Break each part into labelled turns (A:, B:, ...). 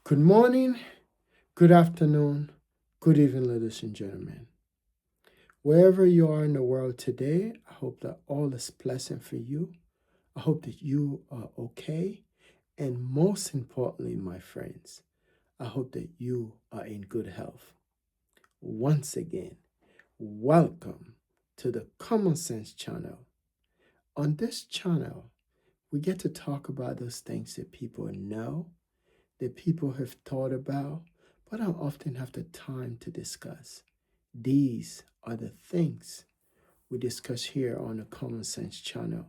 A: Good morning, good afternoon, good evening, ladies and gentlemen. Wherever you are in the world today, I hope that all is pleasant for you. I hope that you are okay. And most importantly, my friends, I hope that you are in good health. Once again, welcome to the Common Sense channel. On this channel, we get to talk about those things that people know, that people have thought about, but don't often have the time to discuss. These are the things we discuss here on the Common Sense channel.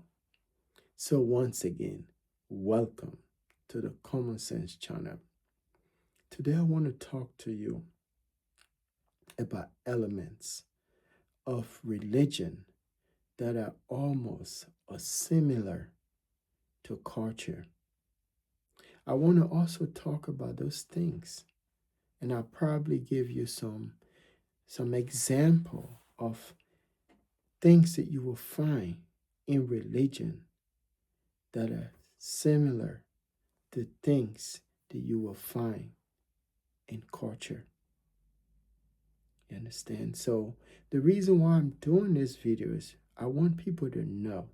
A: So once again, welcome to the Common Sense channel. Today I want to talk to you about elements of religion that are almost or similar to culture. I want to also talk about those things, and I'll probably give you some example of things that you will find in religion that are similar to things that you will find in culture. You understand? So the reason why I'm doing this video is I want people to know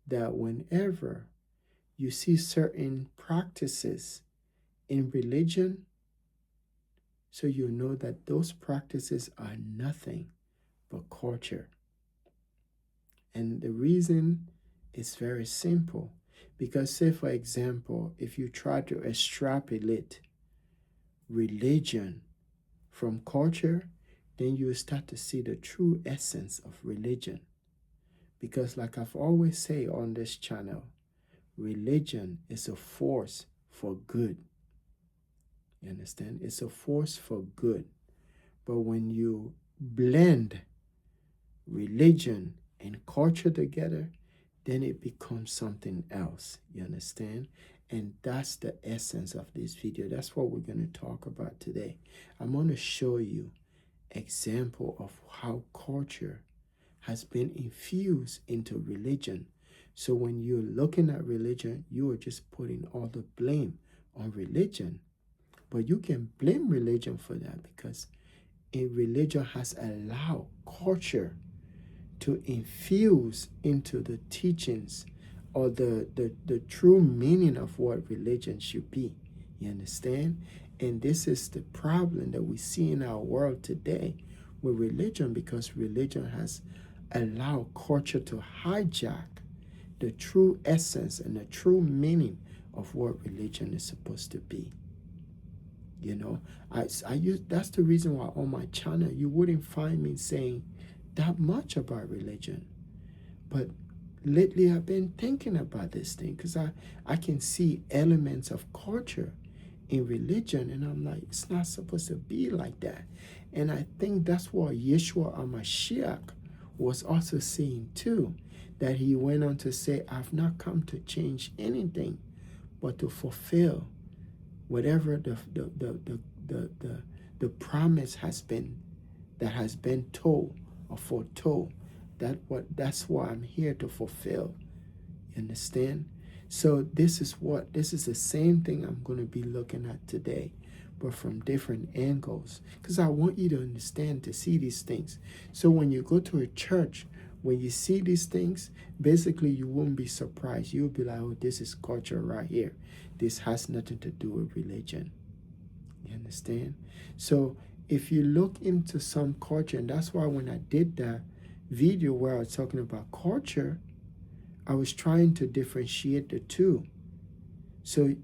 A: that whenever you see certain practices in religion, so you know that those practices are nothing but culture. And the reason is very simple. Because, say, for example, if you try to extrapolate religion from culture, then you will start to see the true essence of religion. Because, like I've always said on this channel, religion is a force for good. You understand? It's a force for good. But when you blend religion and culture together, then it becomes something else. You understand? And that's the essence of this video. That's what we're going to talk about today. I'm going to show you example of how culture has been infused into religion. So when you're looking at religion, you are just putting all the blame on religion. But you can blame religion for that because religion has allowed culture to infuse into the teachings or the true meaning of what religion should be. You understand? And this is the problem that we see in our world today with religion, because religion has allowed culture to hijack the true essence and the true meaning of what religion is supposed to be. You know, I use that's the reason why on my channel you wouldn't find me saying that much about religion. But lately I've been thinking about this thing because I can see elements of culture in religion, and I'm like, it's not supposed to be like that. And I think that's what Yeshua HaMashiach was also saying too, that he went on to say, I've not come to change anything but to fulfill whatever the promise has been, that has been told or foretold. That's why I'm here to fulfill. You understand? So this is the same thing I'm going to be looking at today, but from different angles, because I want you to understand, to see these things. So when you go to a church, when you see these things, basically you won't be surprised. You'll be like, oh, this is culture right here. This has nothing to do with religion. You understand? So if you look into some culture, and that's why when I did that video where I was talking about culture, I was trying to differentiate the two. So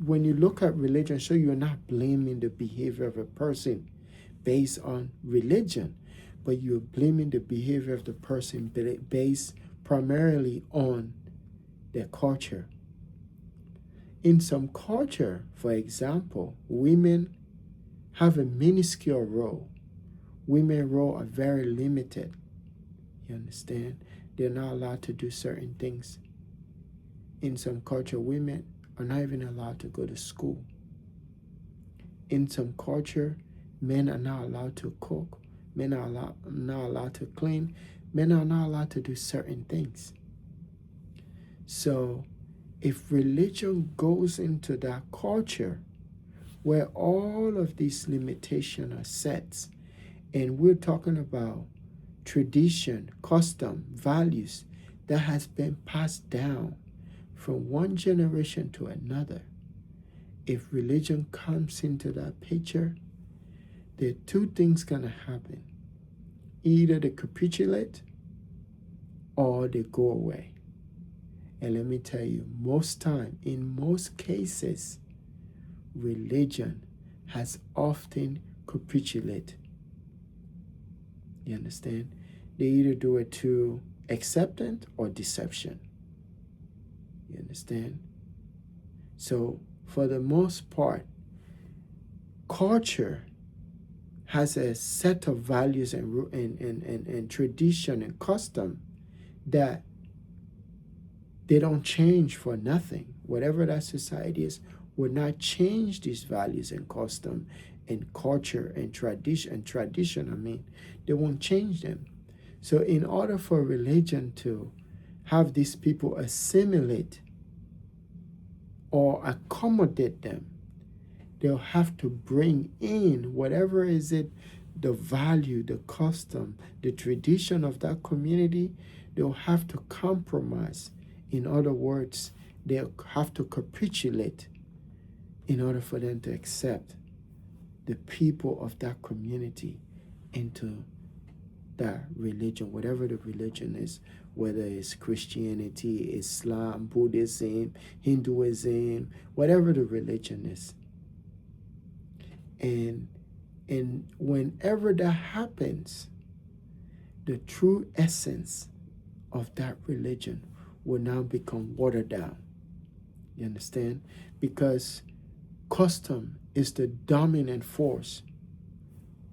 A: when you look at religion, so you're not blaming the behavior of a person based on religion, but you're blaming the behavior of the person based primarily on their culture. In some culture, for example, women have a minuscule role. Women's role are very limited. You understand? They're not allowed to do certain things. In some culture, women are not even allowed to go to school. In some culture, men are not allowed to cook. Men are not allowed to clean. Men are not allowed to do certain things. So if religion goes into that culture, where all of these limitations are set. And we're talking about tradition, custom, values that has been passed down from one generation to another. If religion comes into that picture, there are two things gonna happen. Either they capitulate or they go away. And let me tell you, most time, in most cases, religion has often capitulated. You understand? They either do it to acceptance or deception. You understand? So for the most part, culture has a set of values and tradition and custom that they don't change for nothing. Whatever that society is will not change these values and custom and culture and tradition. They won't change them. So in order for religion to have these people assimilate or accommodate them, they'll have to bring in whatever is it, the value, the custom, the tradition of that community. They'll have to compromise. In other words, they'll have to capitulate in order for them to accept the people of that community into that religion, whatever the religion is, whether it's Christianity, Islam, Buddhism, Hinduism, whatever the religion is. And whenever that happens, the true essence of that religion will now become watered down. You understand? Because custom is the dominant force.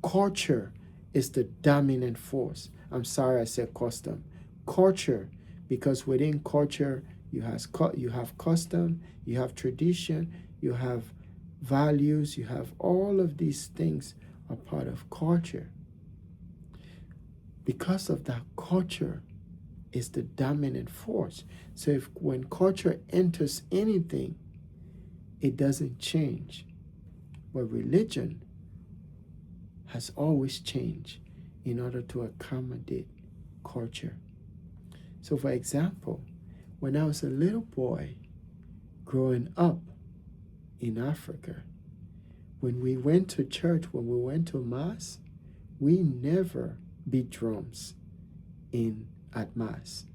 A: Culture is the dominant force. I'm sorry I said custom. Culture, because within culture you have custom, you have tradition, you have values, you have all of these things are part of culture. Because of that, culture is the dominant force. So when culture enters anything, it doesn't change. But religion has always changed in order to accommodate culture. So for example, when I was a little boy growing up in Africa, when we went to church, when we went to mass, we never beat drums at mass.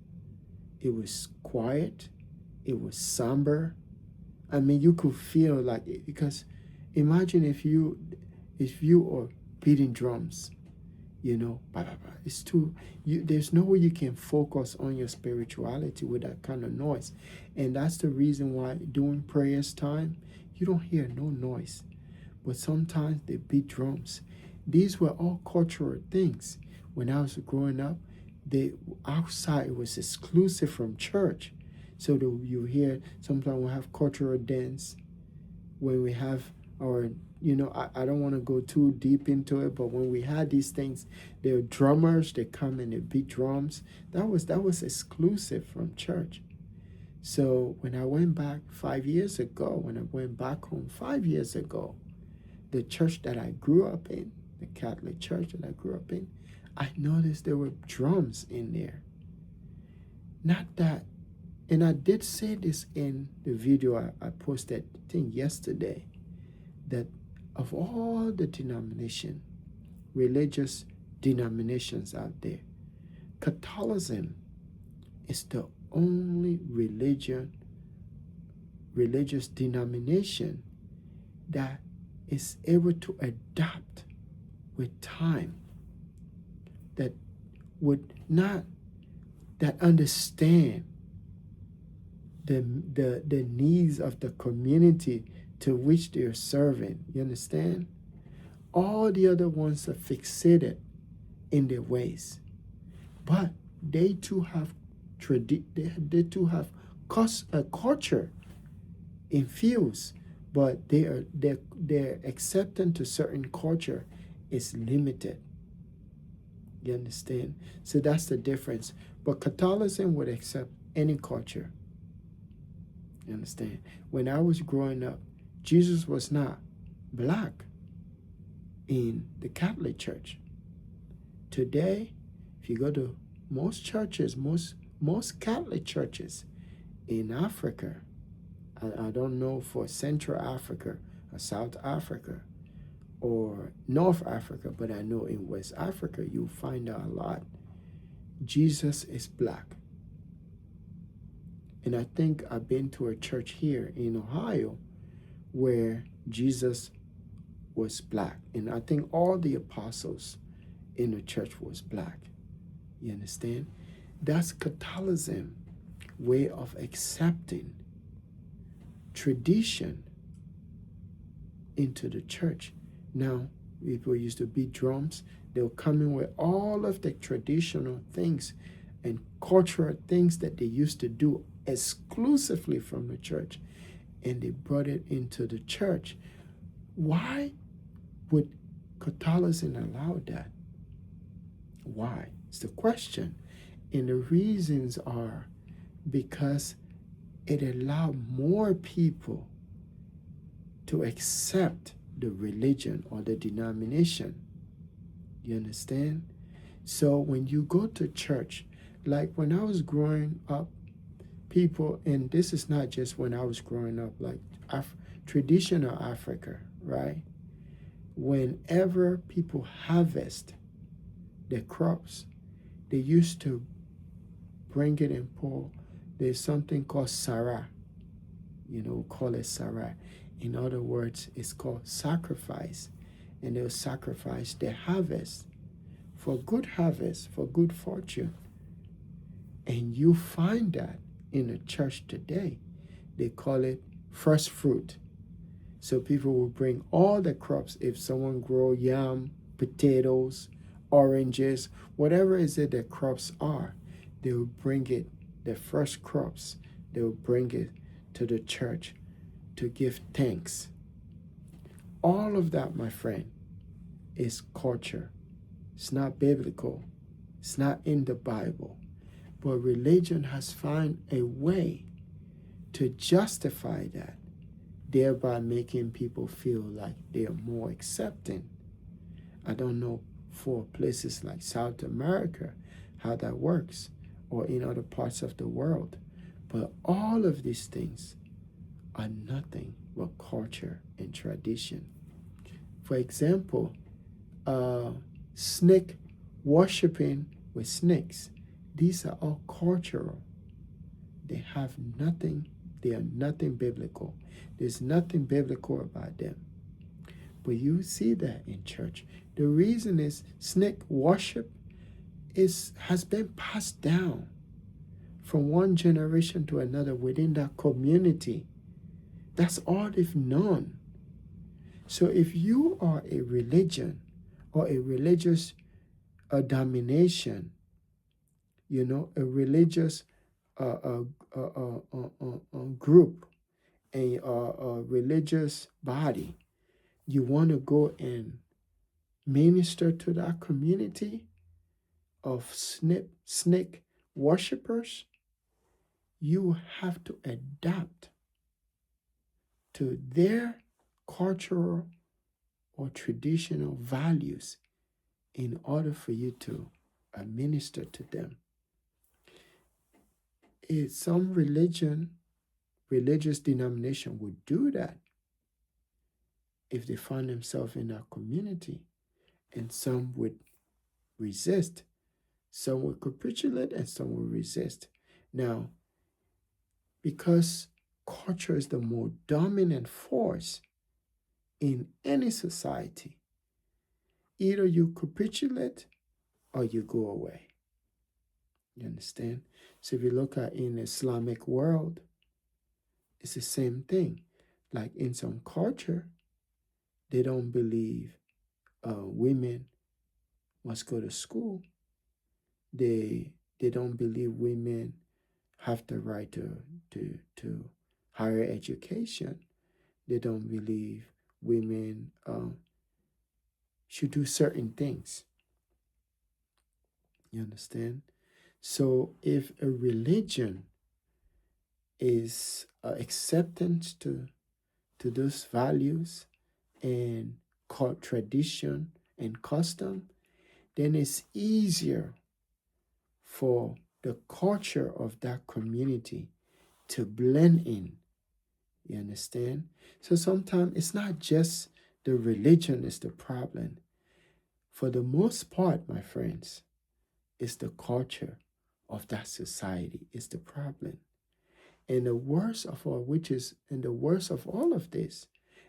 A: It was quiet, it was somber. You could feel like it, because imagine if you are beating drums, it's too, there's no way you can focus on your spirituality with that kind of noise. And that's the reason why during prayers time, you don't hear no noise. But sometimes they beat drums. These were all cultural things. When I was growing up, outside was exclusive from church. So you hear, sometimes we have cultural dance, when we have our, I don't want to go too deep into it, but when we had these things, there were drummers, they come and they beat drums. That was exclusive from church. So when I went back 5 years ago, the church that I grew up in, the Catholic church that I grew up in, I noticed there were drums in there. Not that, and I did say this in the video I posted, I think yesterday, that of all the religious denominations out there, Catholicism is the only religious denomination that is able to adapt with time, that understand the needs of the community to which they're serving. You understand? All the other ones are fixated in their ways, but they too have a culture infused, but their acceptance to certain culture is limited. You understand? So that's the difference. But Catholicism would accept any culture. You understand? When I was growing up, Jesus was not black in the Catholic Church. Today, if you go to most churches, most Catholic churches in Africa, I don't know for Central Africa or South Africa or North Africa, but I know in West Africa you'll find out a lot. Jesus is black. And I think I've been to a church here in Ohio where Jesus was black. And I think all the apostles in the church was black. You understand? That's Catholicism way of accepting tradition into the church. Now, people used to beat drums. They'll come in with all of the traditional things and cultural things that they used to do exclusively from the church, and they brought it into the church. Why would Catholicism allow that? Why? It's the question. And the reasons are because it allowed more people to accept the religion or the denomination. You understand? So when you go to church, like when I was growing up, people, and this is not just when I was growing up, like traditional Africa, right? Whenever people harvest their crops, they used to bring it and pour. There's something called Sarah. We call it Sarah. In other words, it's called sacrifice. And they'll sacrifice their harvest for good harvest, for good fortune. And you find that in the church today. They call it first fruit. So people will bring all the crops. If someone grow yam, potatoes, oranges, whatever is it the crops are, they will bring it, the first crops, they will bring it to the church to give thanks. All of that, my friend, is culture. It's not biblical. It's not in the Bible. But religion has found a way to justify that, thereby making people feel like they are more accepting. I don't know for places like South America how that works, or in other parts of the world. But all of these things are nothing but culture and tradition. For example, snake worshiping with snakes. These are all cultural. They are nothing biblical. There's nothing biblical about them. But you see that in church. The reason is snake worship has been passed down from one generation to another within that community. That's all they've known. So if you are a religion or a religious domination, a religious group, a religious body, you want to go and minister to that community of snake worshippers, you have to adapt to their cultural or traditional values in order for you to minister to them. If some religious denomination would do that if they find themselves in our community, and some would resist. Some will capitulate and some will resist. Now, because culture is the more dominant force in any society, either you capitulate or you go away. You understand? So if you look at in the Islamic world, it's the same thing. Like in some culture, they don't believe women must go to school. They don't believe women have the right to higher education. They don't believe women should do certain things. You understand? So if a religion is acceptance to those values, and tradition and custom, then it's easier for the culture of that community to blend in. You understand? So sometimes it's not just the religion is the problem. For the most part, my friends, it's the culture of that society is the problem. And the worst of all, and the worst of all of this,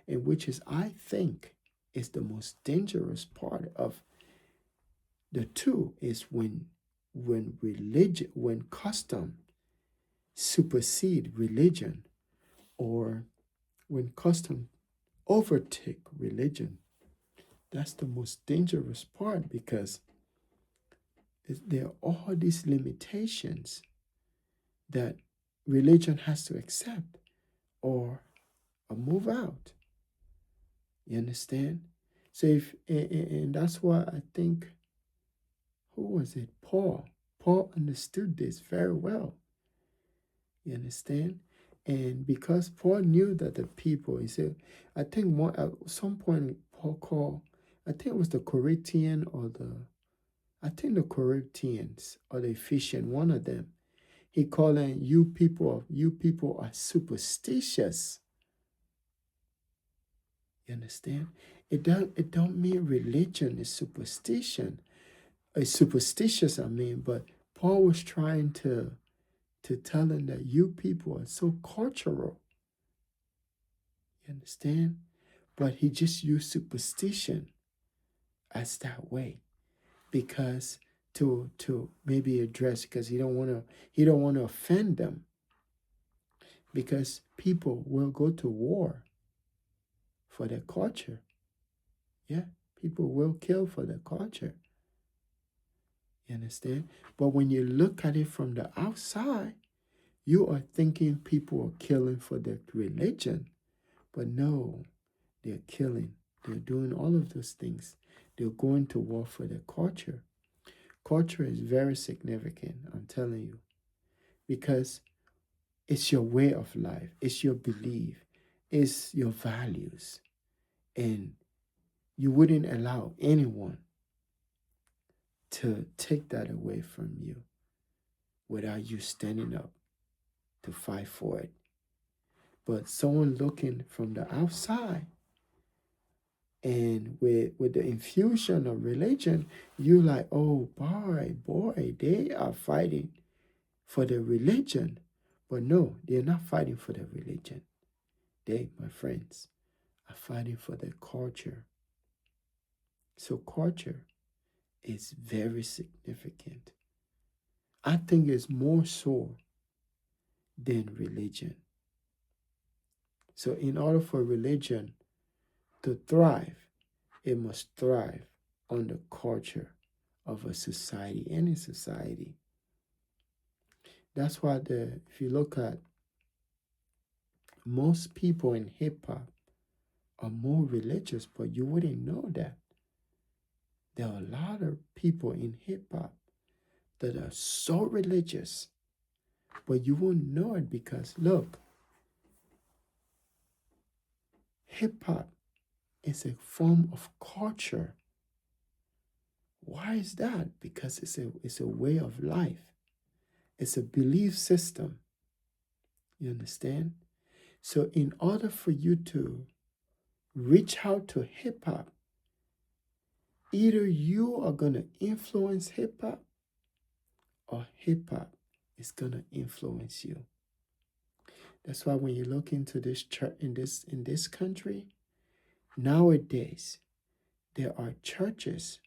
A: and which is, I think, is the most dangerous part of the two, is when custom supersede religion, or when custom overtake religion. That's the most dangerous part, because there are all these limitations that religion has to accept, or move out. You understand? So if and that's why I think, who was it? Paul. Paul understood this very well. You understand? And because Paul knew that the people, he said, I think one at some point Paul called, I think it was the Corinthian or I think the Corinthians or the Ephesian, one of them. He called them, you people are superstitious. You understand? It don't mean religion is superstition. It's superstitious, I mean, but Paul was trying to tell them that you people are so cultural. You understand? But he just used superstition as that way, because to maybe address, because he don't want to offend them, because people will go to war for their culture. Yeah, people will kill for their culture. You understand? But when you look at it from the outside, you are thinking people are killing for their religion. But no, they're killing. They're doing all of those things. They're going to war for their culture. Culture is very significant, I'm telling you, because it's your way of life, it's your belief, it's your values. And you wouldn't allow anyone to take that away from you without you standing up to fight for it. But someone looking from the outside, and with the infusion of religion, you like, oh boy, they are fighting for the religion. But no, they're not fighting for the religion. They, my friends, are fighting for their culture. So culture is very significant. I think it's more so than religion. So in order for religion to thrive, it must thrive on the culture of a society, any society. That's why if you look at most people in hip hop are more religious, but you wouldn't know that. There are a lot of people in hip hop that are so religious, but you won't know it, because look, hip hop is a form of culture. Why is that? Because it's a way of life. It's a belief system. You understand? So in order for you to reach out to hip hop, either you are going to influence hip hop, or hip hop is going to influence you. That's why when you look into this church in this country, nowadays there are churches,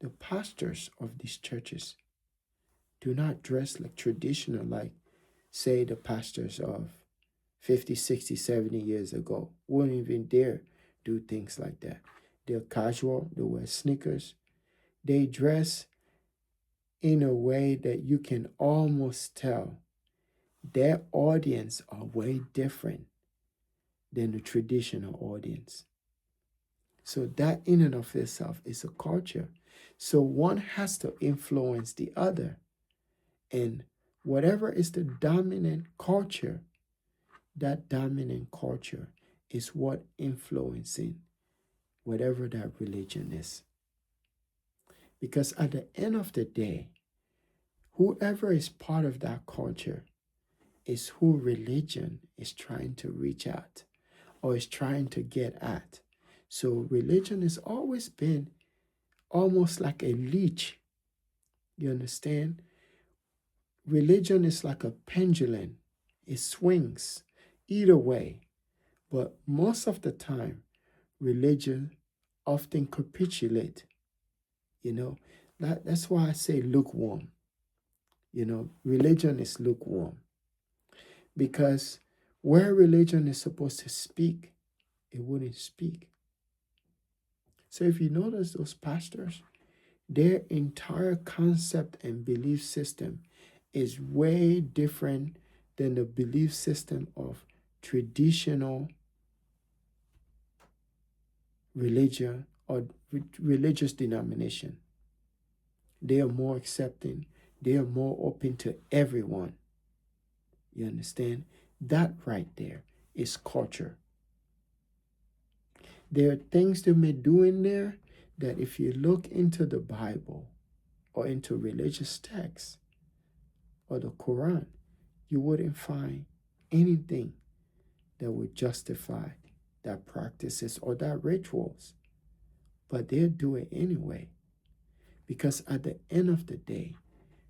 A: the pastors of these churches do not dress like traditional, like say the pastors of 50, 60, 70 years ago. Wouldn't even dare do things like that. They're casual, they wear sneakers, they dress in a way that you can almost tell their audience are way different than the traditional audience. So that in and of itself is a culture. So one has to influence the other. And whatever is the dominant culture, that dominant culture is what influencing whatever that religion is. Because at the end of the day, whoever is part of that culture is who religion is trying to reach at or is trying to get at. So religion has always been almost like a leech. You understand? Religion is like a pendulum. It swings either way. But most of the time, religion often capitulate. That's why I say lukewarm. Religion is lukewarm. Because where religion is supposed to speak, it wouldn't speak. So if you notice those pastors, their entire concept and belief system is way different than the belief system of traditional religion or religious denomination. They are more accepting. They are more open to everyone. You understand? That right there is culture. There are things they may do in there that if you look into the Bible or into religious texts or the Quran, you wouldn't find anything that would justify that practices or that rituals. But they'll do it anyway. Because at the end of the day,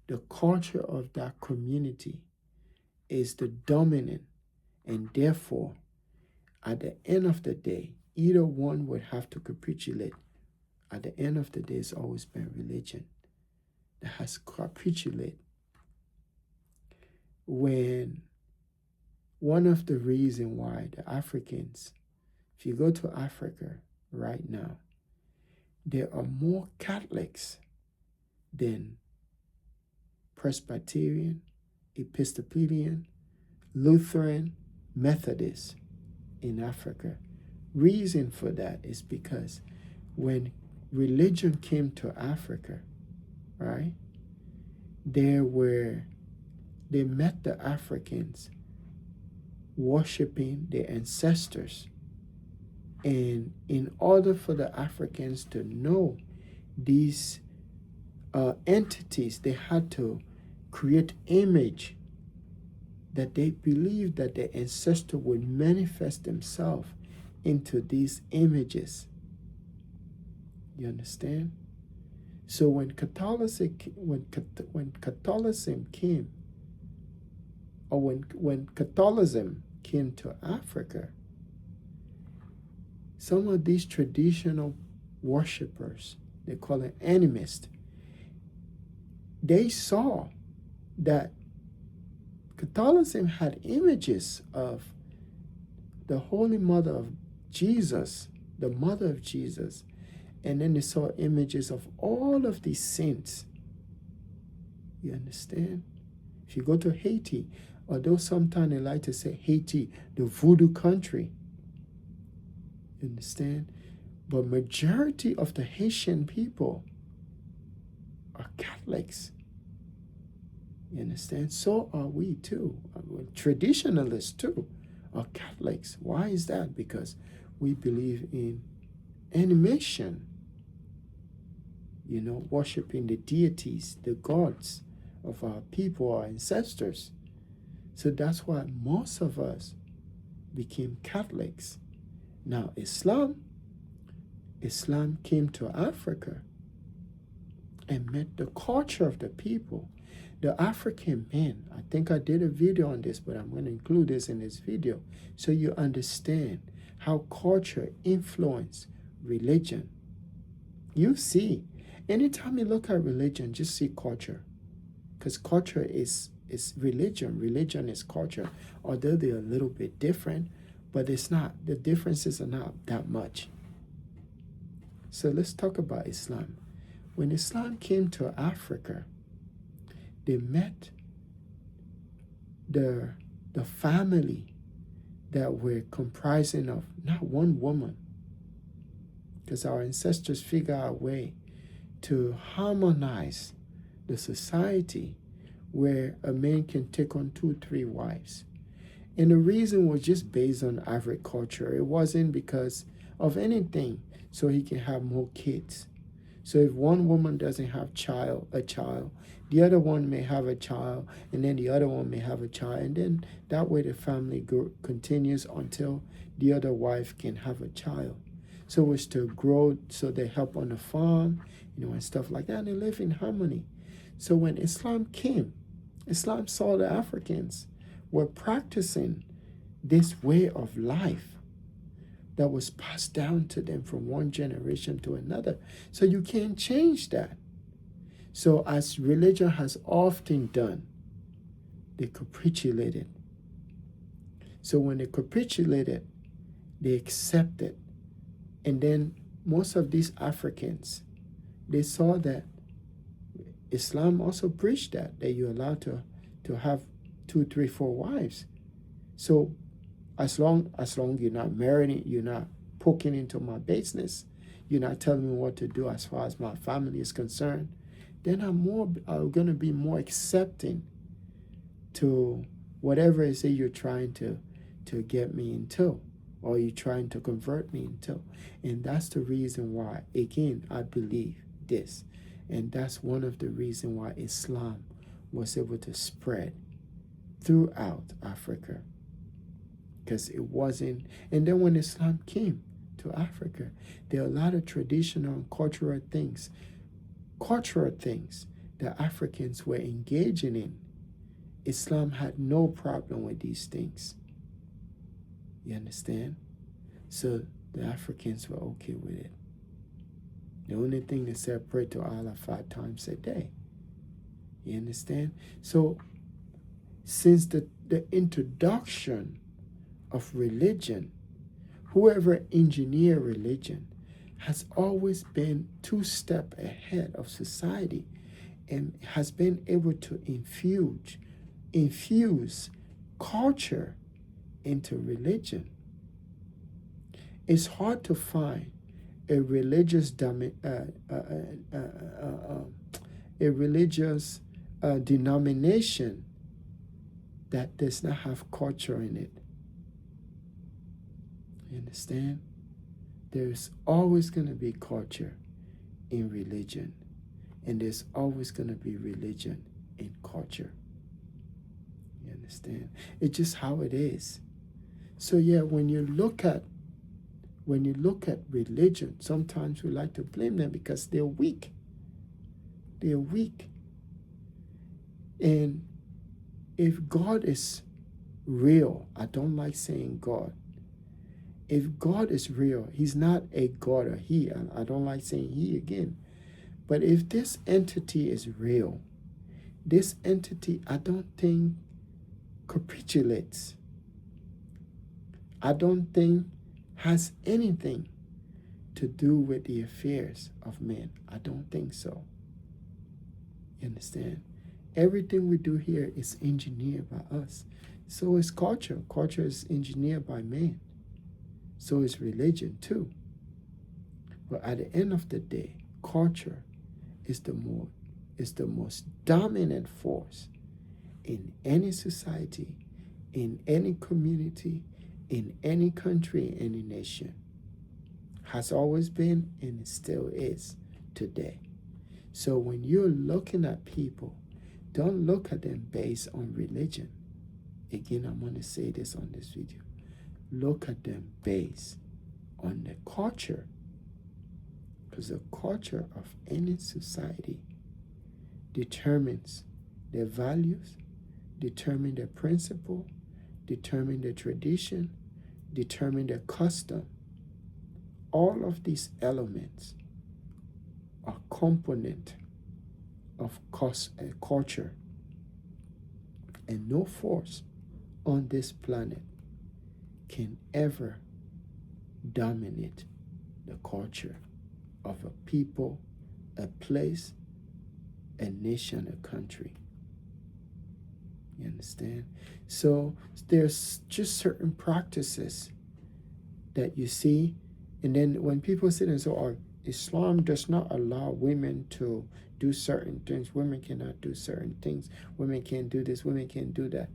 A: the culture of that community is the dominant, and therefore, at the end of the day, either one would have to capitulate. At the end of the day, it's always been religion that has capitulated. When one of the reasons why the Africans, if you go to Africa right now, there are more Catholics than Presbyterian, Episcopalian, Lutheran, Methodist in Africa. Reason for that is because when religion came to Africa, right, they met the Africans worshiping their ancestors. And in order for the Africans to know these entities, they had to create image that they believed that their ancestor would manifest themselves into these images. You understand? So when Catholicism came, or when Catholicism came to Africa, some of these traditional worshippers, they call it animists, they saw that Catholicism had images of the Holy Mother of Jesus, the Mother of Jesus, and then they saw images of all of these saints. You understand? If you go to Haiti, although sometimes they like to say Haiti, the voodoo country, you understand? But majority of the Haitian people are Catholics. You understand? So are we too. Traditionalists too are Catholics. Why is that? Because we believe in animation. Worshiping the deities, the gods of our people, our ancestors. So that's why most of us became Catholics. Now, Islam came to Africa and met the culture of the people. The African men, I think I did a video on this, but I'm going to include this in this video so you understand how culture influences religion. You see, anytime you look at religion, just see culture. Because culture is religion. Religion is culture. Although they're a little bit different, but it's not. The differences are not that much. So let's talk about Islam. When Islam came to Africa, they met the family that were comprising of not one woman, because our ancestors figured out a way to harmonize the society where a man can take on 2, 3 wives. And the reason was just based on agriculture. It wasn't because of anything, so he can have more kids. So if one woman doesn't have a child, the other one may have a child, and then the other one may have a child, and then that way the family continues until the other wife can have a child. So it's to grow, so they help on the farm, and stuff like that, and they live in harmony. So when Islam came, Islam saw the Africans were practicing this way of life that was passed down to them from one generation to another. So you can't change that. So as religion has often done, they capitulated. So when they capitulated, they accepted. And then most of these Africans, they saw that Islam also preached that you're allowed to have 2, 3, 4 wives. So as long you're not marrying, you're not poking into my business, you're not telling me what to do as far as my family is concerned, then I'm going to be more accepting to whatever it is that you're trying to get me into, or you're trying to convert me into. And that's the reason why, again, I believe this. And that's one of the reasons why Islam was able to spread throughout Africa. Because it wasn't, and then when Islam came to Africa, there are a lot of traditional and cultural things that Africans were engaging in. Islam had no problem with these things. You understand? So the Africans were okay with it. The only thing they said, pray to Allah 5 times a day. You understand? So since the introduction of religion, whoever engineered religion has always been 2 steps ahead of society and has been able to infuse culture into religion. It's hard to find a religious denomination that does not have culture in it. You understand? There's always going to be culture in religion, and there's always going to be religion in culture. You understand? It's just how it is. So yeah, when you look at religion, sometimes we like to blame them because they're weak. They're weak. And if God is real, I don't like saying God. If God is real, he's not a God or he. I don't like saying he again. But if this entity is real, this entity, I don't think capitulates. I don't think has anything to do with the affairs of men. I don't think so. You understand? Everything we do here is engineered by us. So is culture. Culture is engineered by man. So is religion too. But at the end of the day, culture is the most dominant force in any society, in any community, in any country, any nation. Has always been and it still is today. So when you're looking at people, don't look at them based on religion. Again, I'm going to say this on this video. Look at them based on the culture. Because the culture of any society determines their values, determine their principle, determine their tradition, determine their custom. All of these elements are component of culture. And no force on this planet can ever dominate the culture of a people, a place, a nation, a country. You understand? So there's just certain practices that you see, and then when people sit and say, oh, Islam does not allow women to do certain things, women cannot do certain things, women can't do this, women can't do that.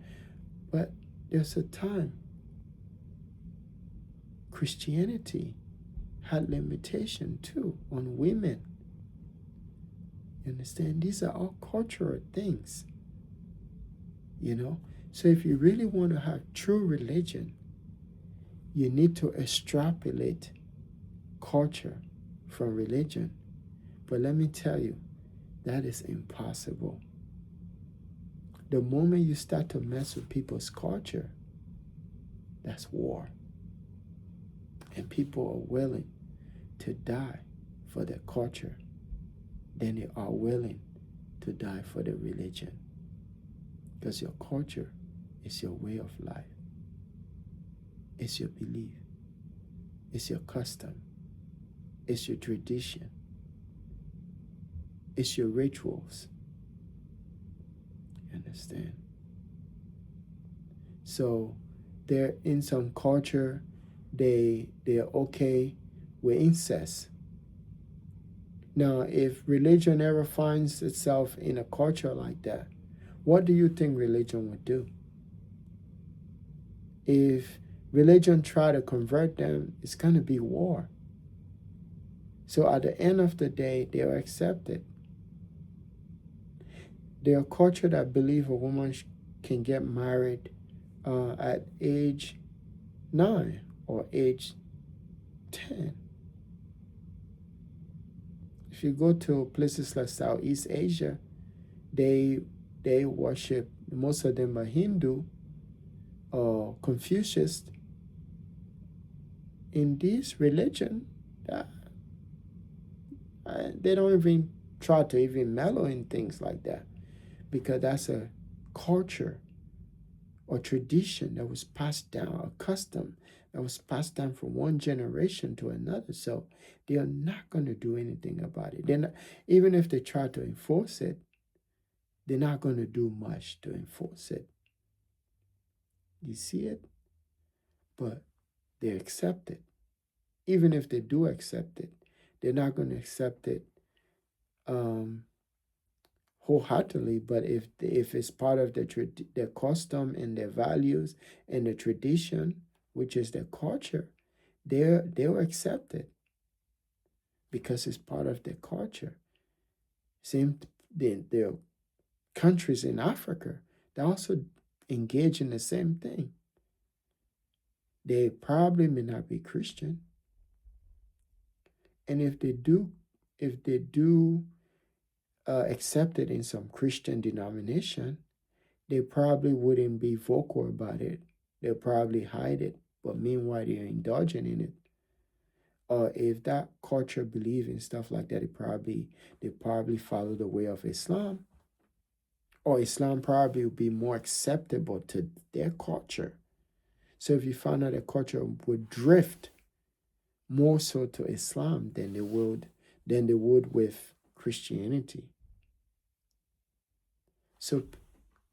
A: But There's a time Christianity had limitation too on women. You understand? These are all cultural things, you know? So if you really want to have true religion, you need to extrapolate culture from religion. But let me tell you, that is impossible. The moment you start to mess with people's culture, that's war. And people are willing to die for their culture than they are willing to die for their religion. Because your culture is your way of life. It's your belief. It's your custom. It's your tradition. It's your rituals. You understand? So they're in some culture, they're okay with incest. Now, if religion ever finds itself in a culture like that, what do you think religion would do? If religion try to convert them, it's going to be war. So at the end of the day, they are accepted. There are culture that believe a woman can get married at age 9 or age 10. If you go to places like Southeast Asia, they worship, most of them are Hindu or Confucius. In this religion, they don't even try to even mellow in things like that, because that's a culture or tradition that was passed down, a custom that was passed down from one generation to another. So they are not going to do anything about it. They're not, even if they try to enforce it, they're not going to do much to enforce it. You see it? But they accept it. Even if they do accept it, they're not going to accept it wholeheartedly. But if it's part of their custom and their values and the tradition, which is their culture, they'll accept it because it's part of their culture. Same, there are countries in Africa that also engage in the same thing. They probably may not be Christian, and if they do accept it in some Christian denomination, they probably wouldn't be vocal about it. They'll probably hide it, but meanwhile they're indulging in it. Or if that culture believe in stuff like that, they probably follow the way of Islam. Or Islam probably would be more acceptable to their culture. So if you find out a culture would drift more so to Islam than they would with Christianity. So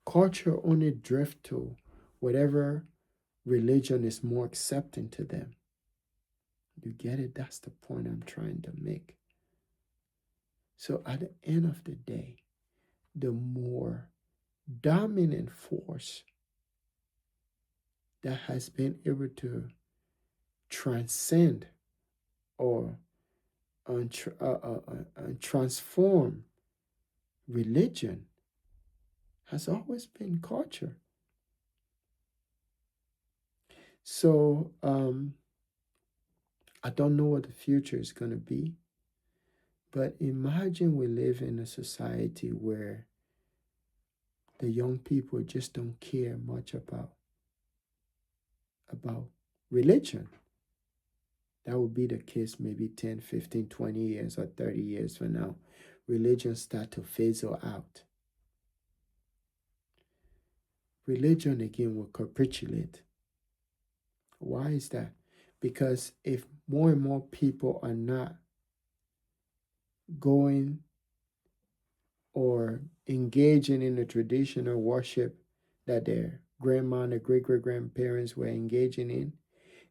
A: culture only drift to whatever religion is more accepting to them. You get it? That's the point I'm trying to make. So at the end of the day, the more dominant force that has been able to transcend or transform religion has always been culture. So I don't know what the future is going to be, but imagine we live in a society where the young people just don't care much about religion. That would be the case maybe 10, 15, 20 years or 30 years from now. Religion start to fizzle out. Religion again will capitulate. Why is that? Because if more and more people are not going or engaging in the traditional worship that their grandma and their great great grandparents were engaging in,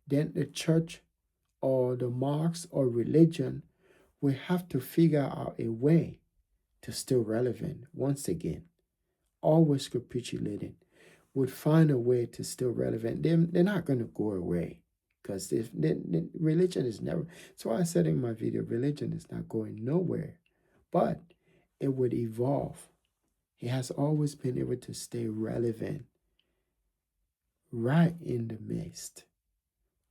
A: then the church or the mosque or religion will have to figure out a way to stay relevant once again, always capitulating. would find a way to still relevant. They're not going to go away, because if religion is never. So I said in my video, religion is not going nowhere, but it would evolve. It has always been able to stay relevant right in the midst,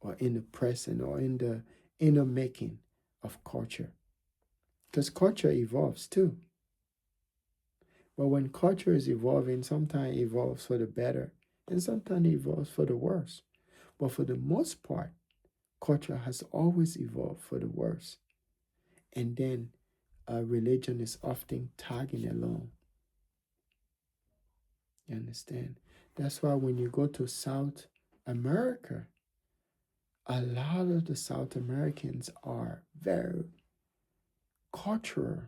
A: or in the present, or in the inner making of culture. Because culture evolves too. But when culture is evolving, sometimes it evolves for the better, and sometimes it evolves for the worse. But for the most part, culture has always evolved for the worse. And then religion is often tagging along. You understand? That's why when you go to South America, a lot of the South Americans are very cultural.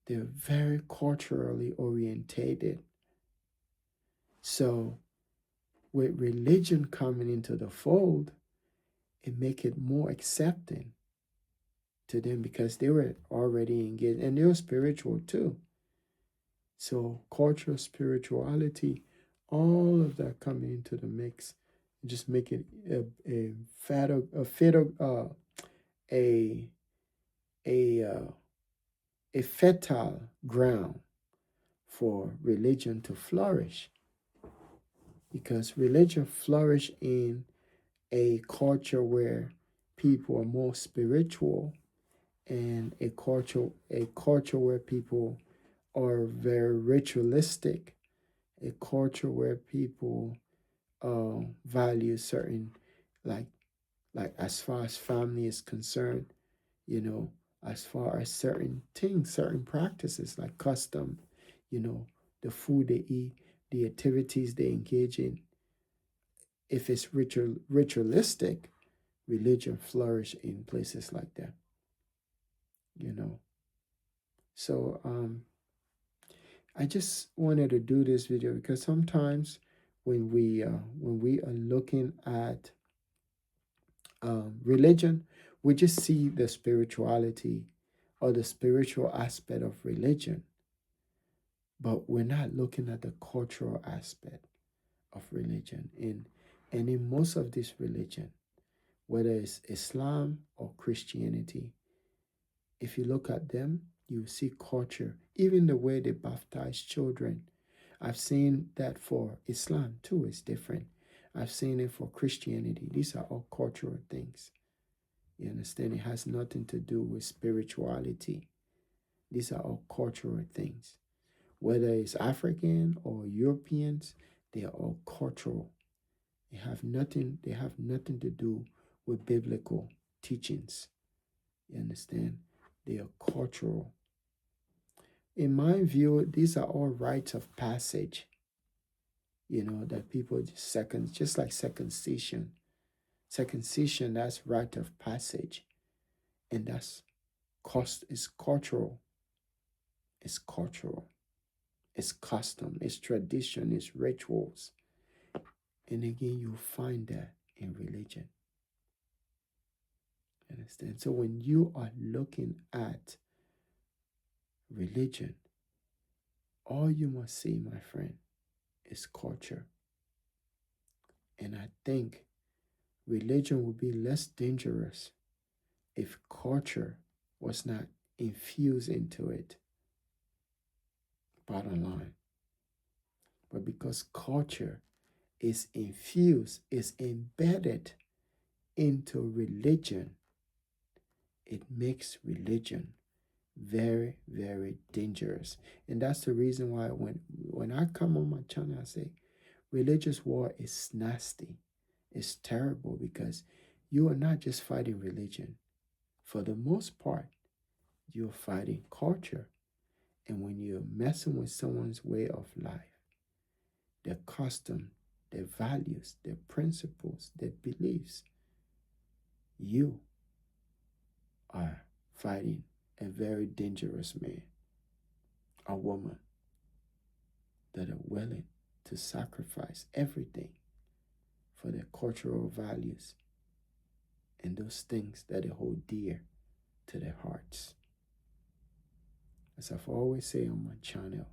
A: They're very culturally orientated. So with religion coming into the fold, it make it more accepting to them, because they were already engaged, and they were spiritual too. So cultural spirituality, all of that coming into the mix, just make it a a a fertile ground for religion to flourish, because religion flourish in a culture where people are more spiritual, and a culture where people are very ritualistic, a culture where people value certain, like as far as family is concerned, you know, as far as certain things, certain practices like custom, you know, the food they eat, the activities they engage in. If it's ritualistic, religion flourish in places like that, you know. So I just wanted to do this video because sometimes when we are looking at religion, we just see the spirituality or the spiritual aspect of religion, but we're not looking at the cultural aspect of religion. And in most of this religion, whether it's Islam or Christianity, if you look at them, you see culture, even the way they baptize children. I've seen that for Islam too, it's different. I've seen it for Christianity. These are all cultural things. You understand? It has nothing to do with spirituality. These are all cultural things. Whether it's African or Europeans, they are all cultural. They have nothing to do with biblical teachings. You understand? They are cultural. In my view, these are all rites of passage, that people just like circumcision. Circumcision, that's rite of passage. And it's cultural. It's cultural. It's custom. It's tradition. It's rituals. And again, you find that in religion. Understand? So when you are looking at religion, all you must see, my friend, is culture. And I think religion would be less dangerous if culture was not infused into it. Bottom line. But because culture is infused, is embedded into religion, it makes religion very, very dangerous. And that's the reason why when I come on my channel, I say religious war is nasty. It's terrible, because you are not just fighting religion. For the most part, you're fighting culture. And when you're messing with someone's way of life, their custom, their values, their principles, their beliefs, you are fighting a very dangerous man, a woman that are willing to sacrifice everything for their cultural values and those things that they hold dear to their hearts. As I've always say on my channel,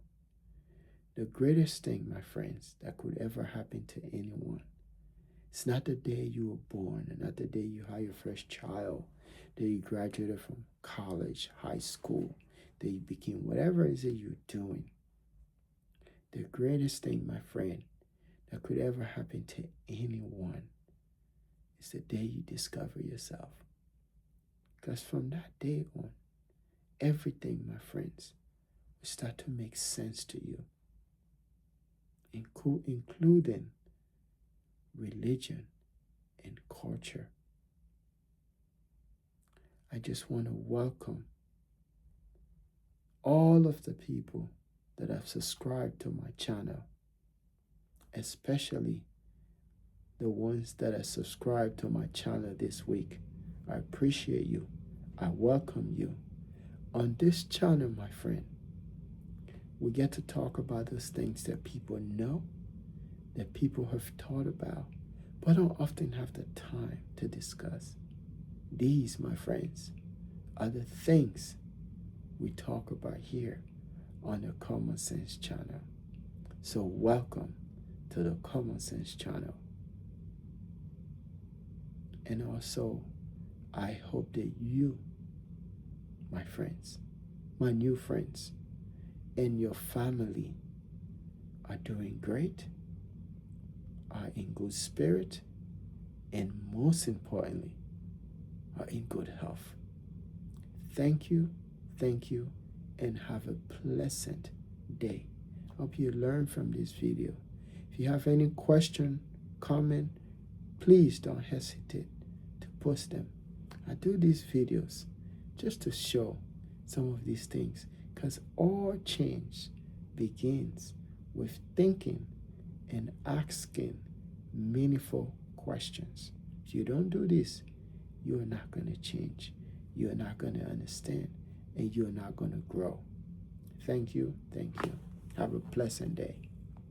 A: The greatest thing, my friends, that could ever happen to anyone, it's not the day you were born, and not the day you had your first child, that you graduated from college, high school, that you became whatever it is that you're doing. The greatest thing, my friend, that could ever happen to anyone is the day you discover yourself. Because from that day on, everything, my friends, will start to make sense to you, including religion and culture. I just want to welcome all of the people that have subscribed to my channel, especially the ones that are subscribed to my channel this week. I appreciate you. I welcome you. On this channel, my friend, we get to talk about those things that people know, that people have thought about, but don't often have the time to discuss. These, my friends, are the things we talk about here on the Common Sense channel. So welcome to the Common Sense channel. And also, I hope that you, my friends, my new friends, and your family are doing great, are in good spirit, and most importantly, are in good health. Thank you, and have a pleasant day. Hope you learn from this video. If you have any question, comment, please don't hesitate to post them. I do these videos just to show some of these things, because all change begins with thinking and asking meaningful questions. If you don't do this, you're not going to change. You're not going to understand, and you're not going to grow. Thank you. Have a pleasant day.